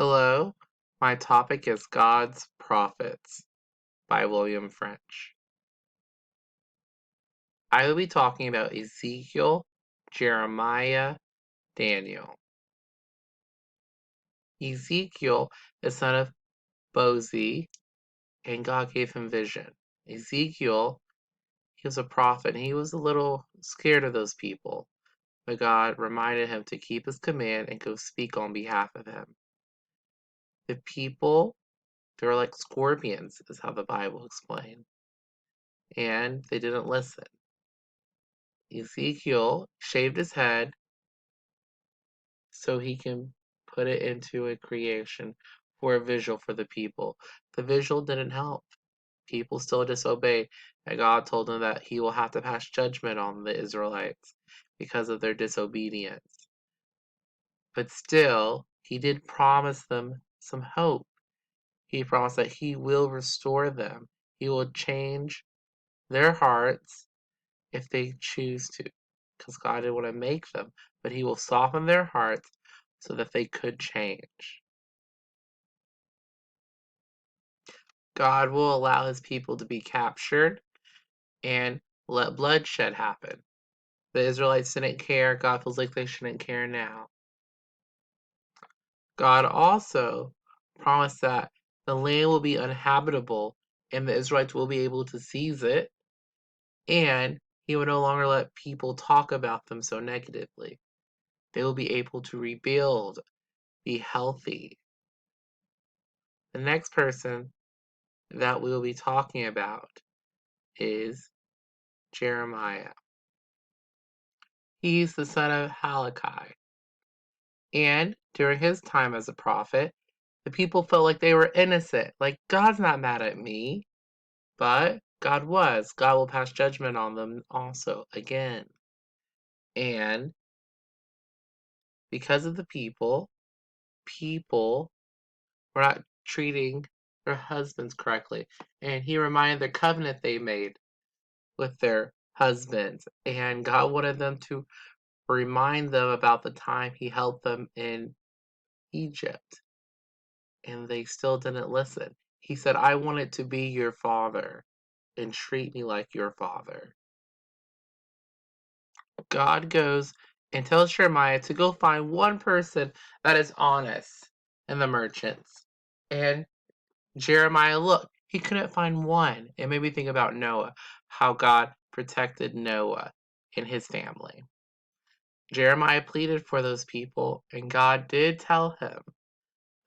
Hello, my topic is God's Prophets by William French. I will be talking about Ezekiel, Jeremiah, Daniel. Ezekiel, the son of Buzi, and God gave him vision. Ezekiel, he was a prophet, and he was a little scared of those people, but God reminded him to keep his command and go speak on behalf of him. The people, they were like scorpions, is how the Bible explained, and they didn't listen. Ezekiel shaved his head so he can put it into a creation for a visual for the people. The visual didn't help. People still disobeyed, and God told them that he will have to pass judgment on the Israelites because of their disobedience. But still, he did promise them some hope. He promised that he will restore them. He will change their hearts if they choose to, because God didn't want to make them, but he will soften their hearts so that they could change. God will allow his people to be captured and let bloodshed happen. The Israelites didn't care. God feels like they shouldn't care now. God also promised that the land will be uninhabitable and the Israelites will be able to seize it, and he will no longer let people talk about them so negatively. They will be able to rebuild, be healthy. The next person that we will be talking about is Jeremiah. He's the son of Hilktab. And during his time as a prophet, the people felt like they were innocent. Like, God's not mad at me. But God was. God will pass judgment on them also again. And because of the people were not treating their husbands correctly. And he reminded their covenant they made with their husbands. And God wanted them to remind them about the time he helped them in Egypt. And they still didn't listen. He said, I wanted to be your father and treat me like your father. God goes and tells Jeremiah to go find one person that is honest in the merchants. And Jeremiah looked. He couldn't find one. It made me think about Noah, how God protected Noah and his family. Jeremiah pleaded for those people, and God did tell him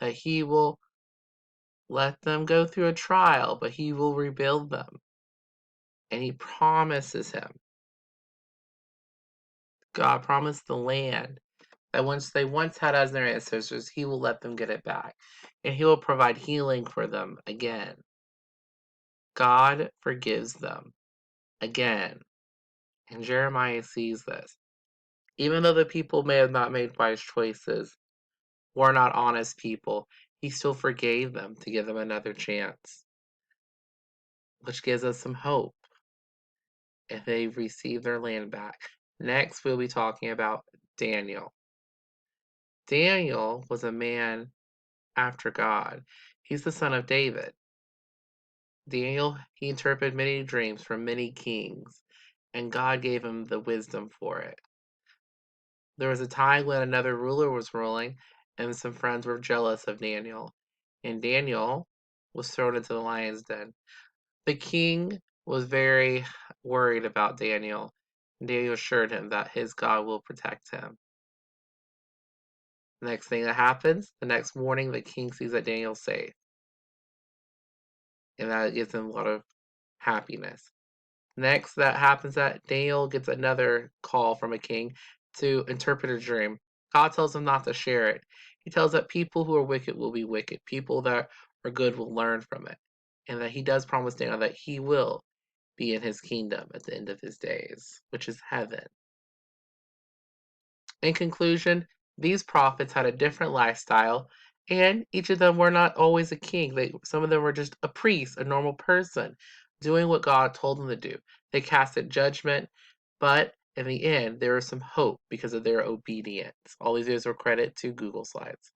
that he will let them go through a trial, but he will rebuild them. And he promises him. God promised the land that once they had as their ancestors, he will let them get it back. And he will provide healing for them again. God forgives them again. And Jeremiah sees this. Even though the people may have not made wise choices, were not honest people, he still forgave them to give them another chance, which gives us some hope if they receive their land back. Next, we'll be talking about Daniel. Daniel was a man after God. He's the son of David. Daniel, he interpreted many dreams from many kings, and God gave him the wisdom for it. There was a time when another ruler was ruling, and some friends were jealous of Daniel, and Daniel was thrown into the lion's den. The king was very worried about Daniel, and Daniel assured him that his God will protect him. The next thing that happens, the next morning, the king sees that Daniel's safe, and that gives him a lot of happiness. Next, that happens that Daniel gets another call from a king to interpret a dream. God tells him not to share it. He tells that people who are wicked will be wicked. People that are good will learn from it. And that he does promise Daniel that he will be in his kingdom at the end of his days, which is heaven. In conclusion, these prophets had a different lifestyle, and each of them were not always a king. Some of them were just a priest, a normal person, doing what God told them to do. They casted judgment, but in the end, there was some hope because of their obedience. All these videos are credit to Google Slides.